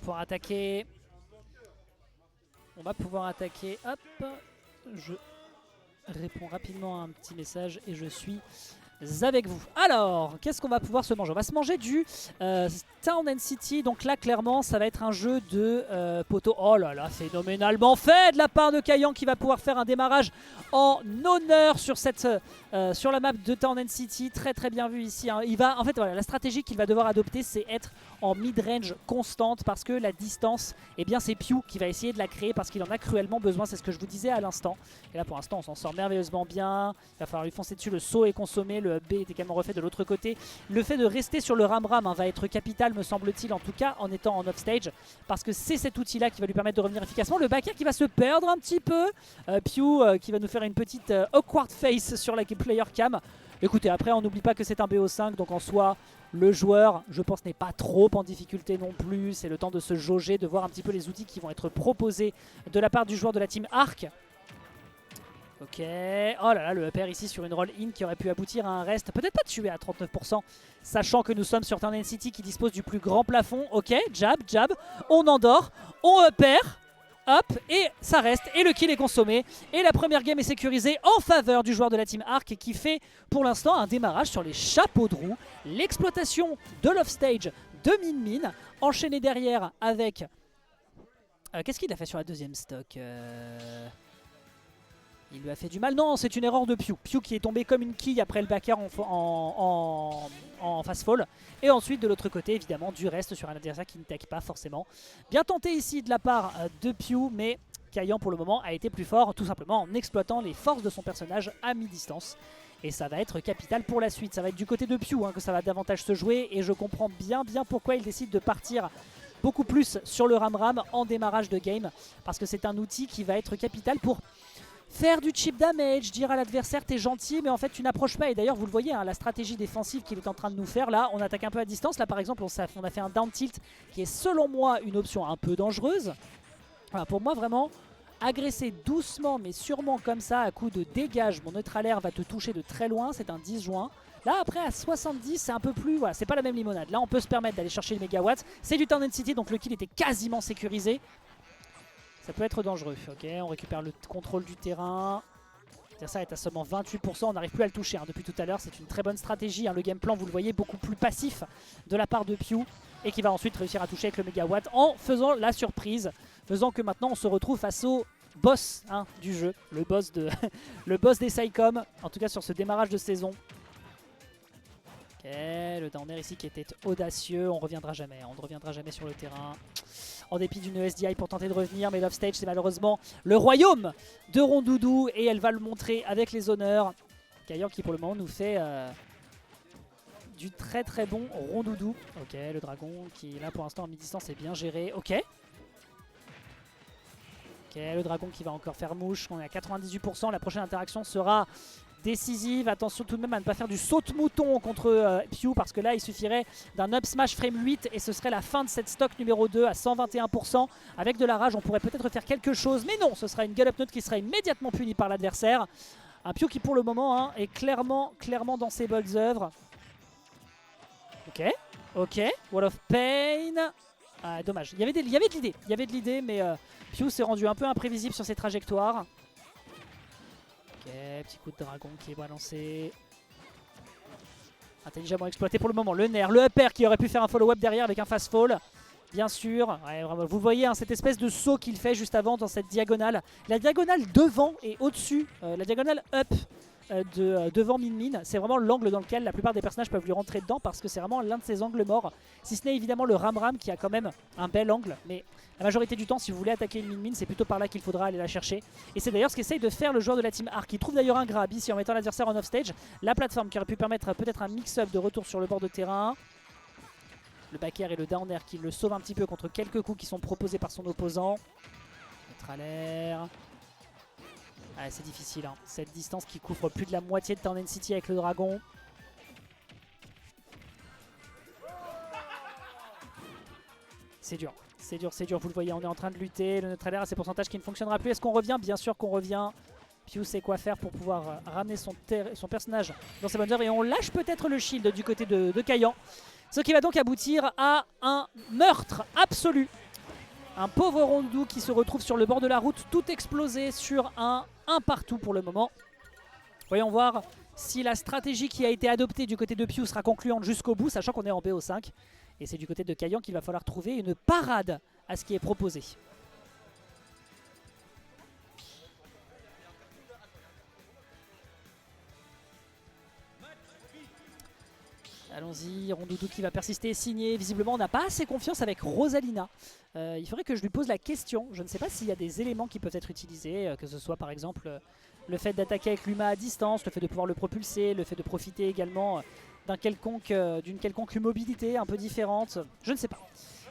pouvoir attaquer. On va pouvoir attaquer. Hop. Je réponds rapidement à un petit message et je suis avec vous. Alors, qu'est-ce qu'on va pouvoir se manger? On va se manger du Town and City. Donc là, clairement, ça va être un jeu de poteau. Oh là là, phénoménalement fait de la part de Kaiyan qui va pouvoir faire un démarrage en honneur sur, sur la map de Town and City. Très très bien vu ici. Hein. Il va, en fait, voilà, la stratégie qu'il va devoir adopter, c'est être en mid-range constante parce que la distance, eh bien, c'est Pew qui va essayer de la créer parce qu'il en a cruellement besoin. C'est ce que je vous disais à l'instant. Et là, pour l'instant, on s'en sort merveilleusement bien. Il va falloir lui foncer dessus. Le saut est consommé. Le B était quand même refait de l'autre côté. Le fait de rester sur le ram-ram va être capital, me semble-t-il, en tout cas, en étant en off-stage. Parce que c'est cet outil-là qui va lui permettre de revenir efficacement. Le backer qui va se perdre un petit peu. Pew qui va nous faire une petite awkward face sur la player cam. Écoutez, après, on n'oublie pas que c'est un BO5. Donc en soi, le joueur, je pense, n'est pas trop en difficulté non plus. C'est le temps de se jauger, de voir un petit peu les outils qui vont être proposés de la part du joueur de la team Arc. Ok, oh là là, le upper ici sur une roll-in qui aurait pu aboutir à un reste, peut-être pas tué à 39%, sachant que nous sommes sur Town and City qui dispose du plus grand plafond. Ok, jab, jab, on endort, on upper, hop, et ça reste, et le kill est consommé, et la première game est sécurisée en faveur du joueur de la team Arc qui fait pour l'instant un démarrage sur les chapeaux de roue, l'exploitation de l'offstage de Min, enchaîné derrière avec... Qu'est-ce qu'il a fait sur la deuxième stock Il lui a fait du mal. Non, c'est une erreur de Pew. Pew qui est tombé comme une quille après le backer en fast fall. Et ensuite, de l'autre côté, évidemment, du reste sur un adversaire qui ne tag pas forcément. Bien tenté ici de la part de Pew, mais Kaiyan pour le moment a été plus fort, tout simplement en exploitant les forces de son personnage à mi-distance. Et ça va être capital pour la suite. Ça va être du côté de Pew que ça va davantage se jouer. Et je comprends bien pourquoi il décide de partir beaucoup plus sur le ram-ram en démarrage de game. Parce que c'est un outil qui va être capital pour... faire du chip damage, dire à l'adversaire t'es gentil mais en fait tu n'approches pas. Et d'ailleurs vous le voyez, hein, la stratégie défensive qu'il est en train de nous faire là, on attaque un peu à distance. Là par exemple on a fait un down tilt qui est selon moi une option un peu dangereuse. Voilà, pour moi vraiment agresser doucement mais sûrement comme ça à coup de dégage, mon neutral air va te toucher de très loin, c'est un 10 juin. Là après à 70 c'est un peu plus, voilà, c'est pas la même limonade. Là on peut se permettre d'aller chercher le mégawatts. C'est du Town and City donc le kill était quasiment sécurisé. Ça peut être dangereux. Ok, on récupère le contrôle du terrain. Ça est à seulement 28%, on n'arrive plus à le toucher hein, depuis tout à l'heure. C'est une très bonne stratégie. Hein. Le game plan, vous le voyez, beaucoup plus passif de la part de Pew. Et qui va ensuite réussir à toucher avec le mégawatt en faisant la surprise. Faisant que maintenant on se retrouve face au boss hein, du jeu. Le boss, le boss des Psycom. En tout cas sur ce démarrage de saison. Ok, le downer ici qui était audacieux. On ne reviendra jamais. On ne reviendra jamais sur le terrain. En dépit d'une SDI pour tenter de revenir, mais l'offstage c'est malheureusement le royaume de Rondoudou et elle va le montrer avec les honneurs. Kaiyan qui pour le moment nous fait du très très bon Rondoudou. Ok, le dragon qui là pour l'instant en mi-distance est bien géré. Ok. Ok, le dragon qui va encore faire mouche, on est à 98%, la prochaine interaction sera... décisive, attention tout de même à ne pas faire du saute-mouton contre Pew parce que là il suffirait d'un up smash frame 8 et ce serait la fin de cette stock numéro 2 à 121%. Avec de la rage on pourrait peut-être faire quelque chose mais non, ce sera une get-up note qui sera immédiatement punie par l'adversaire. Un Pew qui pour le moment hein, est clairement dans ses bonnes œuvres. Ok, ok, Wall of Pain. Ah, dommage, il y avait de l'idée mais Pew s'est rendu un peu imprévisible sur ses trajectoires. Ok, petit coup de dragon qui est balancé. Intelligemment exploité pour le moment. Le nerf, le upper qui aurait pu faire un follow-up derrière avec un fast fall. Bien sûr. Ouais, vraiment, vous voyez hein, cette espèce de saut qu'il fait juste avant dans cette diagonale. La diagonale devant et au-dessus. La diagonale up devant Min. C'est vraiment l'angle dans lequel la plupart des personnages peuvent lui rentrer dedans parce que c'est vraiment l'un de ses angles morts. Si ce n'est évidemment le ram-ram qui a quand même un bel angle. Mais la majorité du temps, si vous voulez attaquer une Min, c'est plutôt par là qu'il faudra aller la chercher. Et c'est d'ailleurs ce qu'essaye de faire le joueur de la team Arc. Il trouve d'ailleurs un grab ici en mettant l'adversaire en off-stage. La plateforme qui aurait pu permettre peut-être un mix-up de retour sur le bord de terrain. Le backer et le downer qui le sauvent un petit peu contre quelques coups qui sont proposés par son opposant. Mettre à l'air. Ah, c'est difficile, hein. Cette distance qui couvre plus de la moitié de Town and City avec le dragon. C'est dur, c'est dur, c'est dur. Vous le voyez, on est en train de lutter. Le neutral air a ses pourcentages qui ne fonctionnera plus. Est-ce qu'on revient? Bien sûr qu'on revient. Pew sait quoi faire pour pouvoir ramener son personnage dans ses bonnes œuvres. Et on lâche peut-être le shield du côté de Kaiyan. Ce qui va donc aboutir à un meurtre absolu Un pauvre Rondoudou qui se retrouve sur le bord de la route, tout explosé sur un partout pour le moment. Voyons voir si la stratégie qui a été adoptée du côté de Piu sera concluante jusqu'au bout, sachant qu'on est en BO5. Et c'est du côté de Kaiyan qu'il va falloir trouver une parade à ce qui est proposé. Allons-y, Rondoudou qui va persister et signer. Visiblement, on n'a pas assez confiance avec Rosalina. Il faudrait que je lui pose la question. Je ne sais pas s'il y a des éléments qui peuvent être utilisés, que ce soit par exemple le fait d'attaquer avec Luma à distance, le fait de pouvoir le propulser, le fait de profiter également d'une quelconque mobilité un peu différente. Je ne sais pas.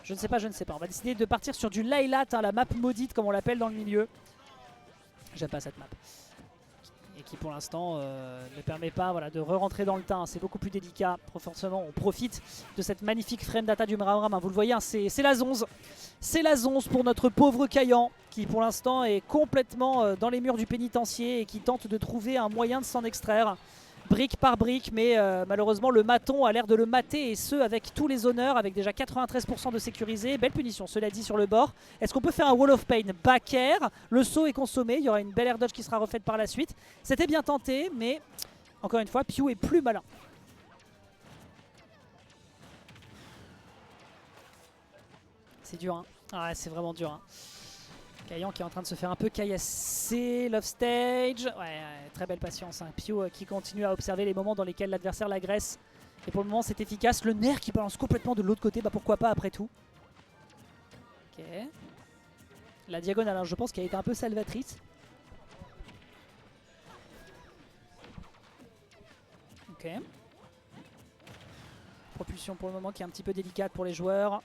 Je ne sais pas. On va décider de partir sur du Laylat, hein, la map maudite comme on l'appelle dans le milieu. J'aime pas cette map. Et qui pour l'instant ne permet pas voilà, de re-rentrer dans le tas. C'est beaucoup plus délicat. Forcément, on profite de cette magnifique frame data du Mramram. Vous le voyez, hein, c'est la zonze. C'est la zonze pour notre pauvre Kaiyan, qui pour l'instant est complètement dans les murs du pénitencier et qui tente de trouver un moyen de s'en extraire. Brique par brique, mais malheureusement le maton a l'air de le mater, et ce avec tous les honneurs, avec déjà 93% de sécurisé. Belle punition, cela dit, sur le bord. Est-ce qu'on peut faire un Wall of Pain? Back air, le saut est consommé, il y aura une belle air dodge qui sera refaite par la suite. C'était bien tenté, mais encore une fois, Piu est plus malin. C'est dur, hein. Ah, c'est vraiment dur, hein. Kaiyan qui est en train de se faire un peu caillasser, love stage. Ouais, très belle patience, hein. Piu qui continue à observer les moments dans lesquels l'adversaire l'agresse. Et pour le moment c'est efficace. Le nerf qui balance complètement de l'autre côté, bah pourquoi pas après tout. Ok. La diagonale, hein, je pense qu'elle a été un peu salvatrice. Ok. Propulsion pour le moment qui est un petit peu délicate pour les joueurs.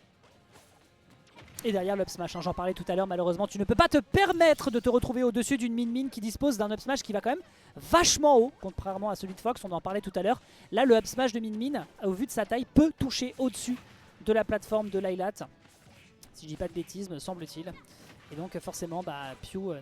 Et derrière l'up smash, hein, j'en parlais tout à l'heure, malheureusement tu ne peux pas te permettre de te retrouver au-dessus d'une Min qui dispose d'un up smash qui va quand même vachement haut, contrairement à celui de Fox, on en parlait tout à l'heure. Là le up smash de Min, au vu de sa taille, peut toucher au-dessus de la plateforme de Laylat. Si je dis pas de bêtises, me semble-t-il. Et donc forcément Piu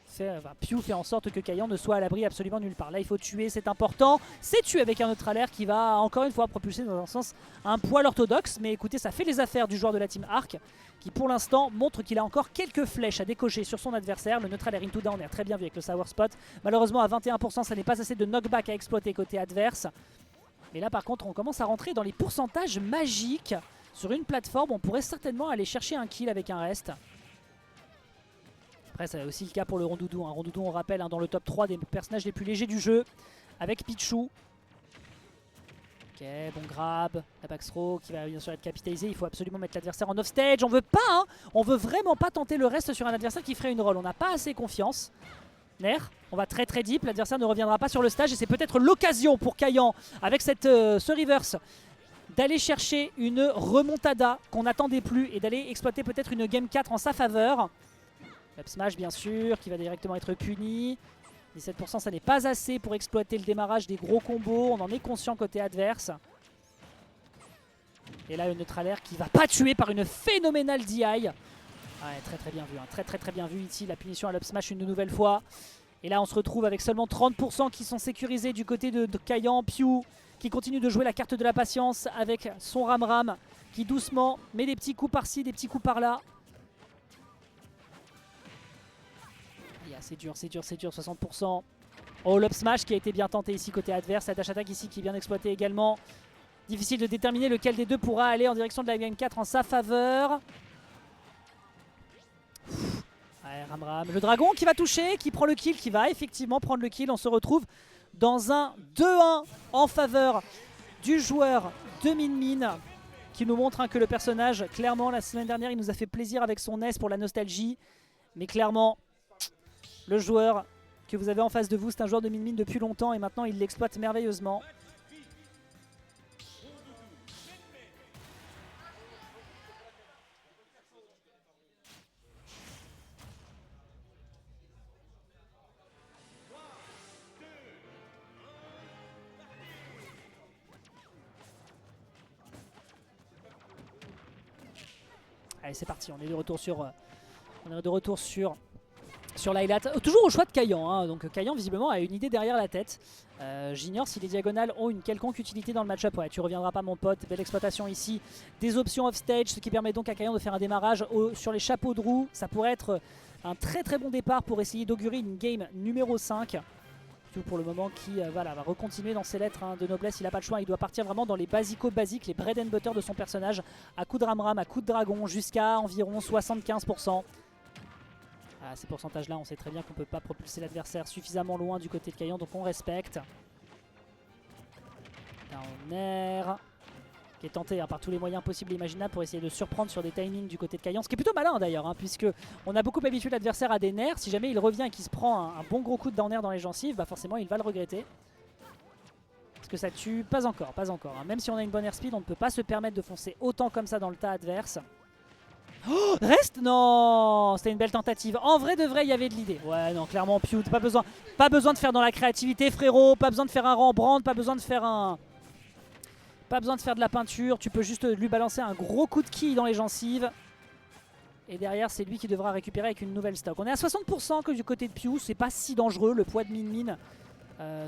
fait en sorte que Kaiyan ne soit à l'abri absolument nulle part. Là il faut tuer, c'est important. C'est tué avec un autre alert qui va encore une fois propulser dans un sens un poil orthodoxe. Mais écoutez, ça fait les affaires du joueur de la team Arc, qui pour l'instant montre qu'il a encore quelques flèches à décocher sur son adversaire. Le neutral air into down est très bien vu avec le sour spot. Malheureusement à 21% ça n'est pas assez de knockback à exploiter côté adverse. Mais là par contre on commence à rentrer dans les pourcentages magiques. Sur une plateforme on pourrait certainement aller chercher un kill avec un reste. Après c'est aussi le cas pour le Rondoudou, hein. Rondoudou on rappelle, hein, dans le top 3 des personnages les plus légers du jeu, avec Pichu. Ok, bon grab, la back throw qui va bien sûr être capitalisée. Il faut absolument mettre l'adversaire en offstage. On veut pas, hein, on veut vraiment pas tenter le reste sur un adversaire qui ferait une roll. On n'a pas assez confiance. Nair, on va très très deep, l'adversaire ne reviendra pas sur le stage. Et c'est peut-être l'occasion pour Kaiyan, avec ce reverse, d'aller chercher une remontada qu'on n'attendait plus et d'aller exploiter peut-être une game 4 en sa faveur. Up smash bien sûr, qui va directement être puni. 17% ça n'est pas assez pour exploiter le démarrage des gros combos, on en est conscient côté adverse. Et là le neutral air qui va pas tuer par une phénoménale DI. Ouais, très très bien vu, hein. Très bien vu ici, la punition à l'up smash une nouvelle fois. Et là on se retrouve avec seulement 30% qui sont sécurisés du côté de Kaiyan. Piu qui continue de jouer la carte de la patience avec son Ramram, qui doucement met des petits coups par-ci, des petits coups par-là. C'est dur, 60%. Oh, l'up smash qui a été bien tenté ici côté adverse. La dash attack ici qui est bien exploité également. Difficile de déterminer lequel des deux pourra aller en direction de la game 4 en sa faveur. Ouais, Ramram. Le dragon qui va toucher, qui prend le kill, qui va effectivement prendre le kill. On se retrouve dans un 2-1 en faveur du joueur de Min, qui nous montre, hein, que le personnage, clairement, la semaine dernière, il nous a fait plaisir avec son S pour la nostalgie. Mais clairement, le joueur que vous avez en face de vous, c'est un joueur de Min depuis longtemps et maintenant il l'exploite merveilleusement. Allez, c'est parti, on est de retour sur sur l'highlight. Toujours au choix de Kaiyan, hein. Donc Kaiyan visiblement a une idée derrière la tête. J'ignore si les diagonales ont une quelconque utilité dans le match-up. Ouais, tu reviendras pas mon pote, belle exploitation ici. Des options off-stage, ce qui permet donc à Kaiyan de faire un démarrage sur les chapeaux de roue. Ça pourrait être un très très bon départ pour essayer d'augurer une game numéro 5. Surtout pour le moment qui voilà, va recontinuer dans ses lettres hein, de noblesse. Il n'a pas le choix, il doit partir vraiment dans les basiques, les bread and butter de son personnage. À coup de ram-ram, à coup de dragon, jusqu'à environ 75%. À ces pourcentages-là, on sait très bien qu'on ne peut pas propulser l'adversaire suffisamment loin du côté de Kaiyan, donc on respecte. Down air, qui est tenté hein, par tous les moyens possibles et imaginables pour essayer de surprendre sur des timings du côté de Kaiyan. Ce qui est plutôt malin d'ailleurs, hein, puisque on a beaucoup habitué l'adversaire à des nerfs. Si jamais il revient et qu'il se prend un bon gros coup de down air dans les gencives, bah forcément il va le regretter. Est-ce que ça tue? Pas encore, pas encore. Hein. Même si on a une bonne airspeed, on ne peut pas se permettre de foncer autant comme ça dans le tas adverse. Oh, reste? Non, c'était une belle tentative. En vrai de vrai, il y avait de l'idée. Ouais, non, clairement, Pew, pas besoin de faire dans la créativité, frérot. Pas besoin de faire un Rembrandt, pas besoin de faire un... Pas besoin de faire de la peinture. Tu peux juste lui balancer un gros coup de quille dans les gencives. Et derrière, c'est lui qui devra récupérer avec une nouvelle stock. On est à 60% que du côté de Pew. C'est pas si dangereux. Le poids de Min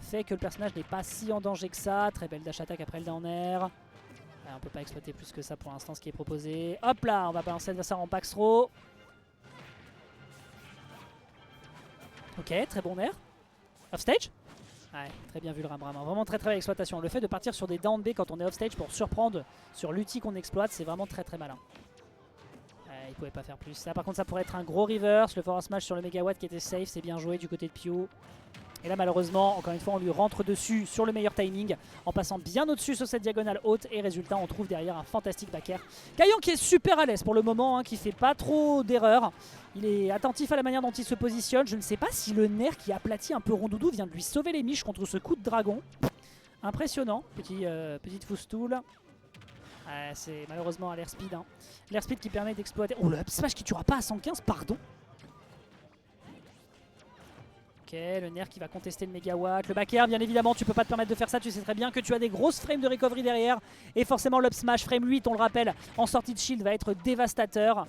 fait que le personnage n'est pas si en danger que ça. Très belle dash attack après le down air. On peut pas exploiter plus que ça pour l'instant ce qui est proposé. Hop là, on va balancer l'adversaire en pack throw. Ok, très bon air. Off stage. Ouais, très bien vu le ram-ram. Vraiment très très belle exploitation. Le fait de partir sur des down B quand on est off stage pour surprendre sur l'outil qu'on exploite, c'est vraiment très très malin. Ouais, il pouvait pas faire plus. Là par contre ça pourrait être un gros reverse. Le forward smash sur le mégawatt qui était safe, c'est bien joué du côté de Pew. Et là malheureusement, encore une fois, on lui rentre dessus sur le meilleur timing en passant bien au-dessus sur cette diagonale haute. Et résultat, on trouve derrière un fantastique back air. Kaiyan qui est super à l'aise pour le moment, hein, qui fait pas trop d'erreurs. Il est attentif à la manière dont il se positionne. Je ne sais pas si le nerf qui aplatit un peu Rondoudou vient de lui sauver les miches contre ce coup de dragon. Impressionnant, petite foustoule. C'est malheureusement à l'airspeed. Hein. L'airspeed qui permet d'exploiter... Oh, le up smash qui tuera pas à 115, pardon. Ok, le nerf qui va contester le mégawatt. Le back air, bien évidemment, tu peux pas te permettre de faire ça. Tu sais très bien que tu as des grosses frames de recovery derrière. Et forcément, l'up smash frame 8, on le rappelle, en sortie de shield va être dévastateur.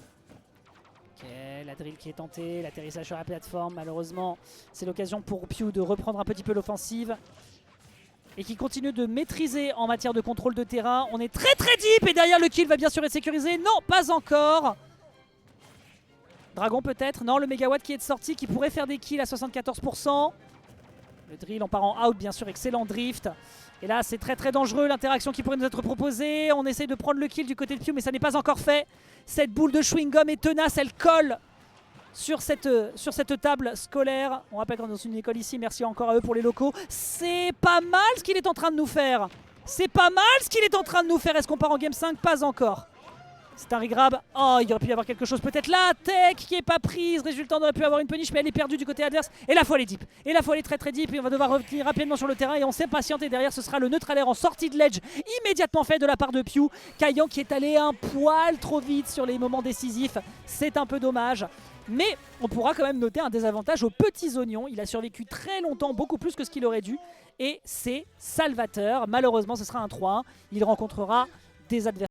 Ok, la drill qui est tentée, l'atterrissage sur la plateforme. Malheureusement, c'est l'occasion pour Pew de reprendre un petit peu l'offensive. Et qui continue de maîtriser en matière de contrôle de terrain. On est très très deep et derrière le kill va bien sûr être sécurisé. Non, pas encore. Dragon peut-être, non, le mégawatt qui est de sortie qui pourrait faire des kills à 74%. Le drill en part en out, bien sûr, excellent drift. Et là c'est très très dangereux l'interaction qui pourrait nous être proposée. On essaye de prendre le kill du côté de Pew mais ça n'est pas encore fait. Cette boule de chewing-gum est tenace, elle colle sur cette table scolaire. On rappelle qu'on est dans une école ici, merci encore à eux pour les locaux. C'est pas mal ce qu'il est en train de nous faire. C'est pas mal ce qu'il est en train de nous faire. Est-ce qu'on part en game 5? Pas encore. C'est un regrab. Oh, il aurait pu y avoir quelque chose. Peut-être la tech qui est pas prise. Résultat, on aurait pu avoir une punish, mais elle est perdue du côté adverse. Et là, il faut aller deep. Et là, il faut aller très très deep. Et on va devoir revenir rapidement sur le terrain. Et on s'est patienté. Derrière, ce sera le neutral air en sortie de ledge. Immédiatement fait de la part de Pew. Kaiyan qui est allé un poil trop vite sur les moments décisifs. C'est un peu dommage. Mais on pourra quand même noter un désavantage aux petits oignons. Il a survécu très longtemps, beaucoup plus que ce qu'il aurait dû. Et c'est salvateur. Malheureusement, ce sera un 3-1. Il rencontrera des adversaires.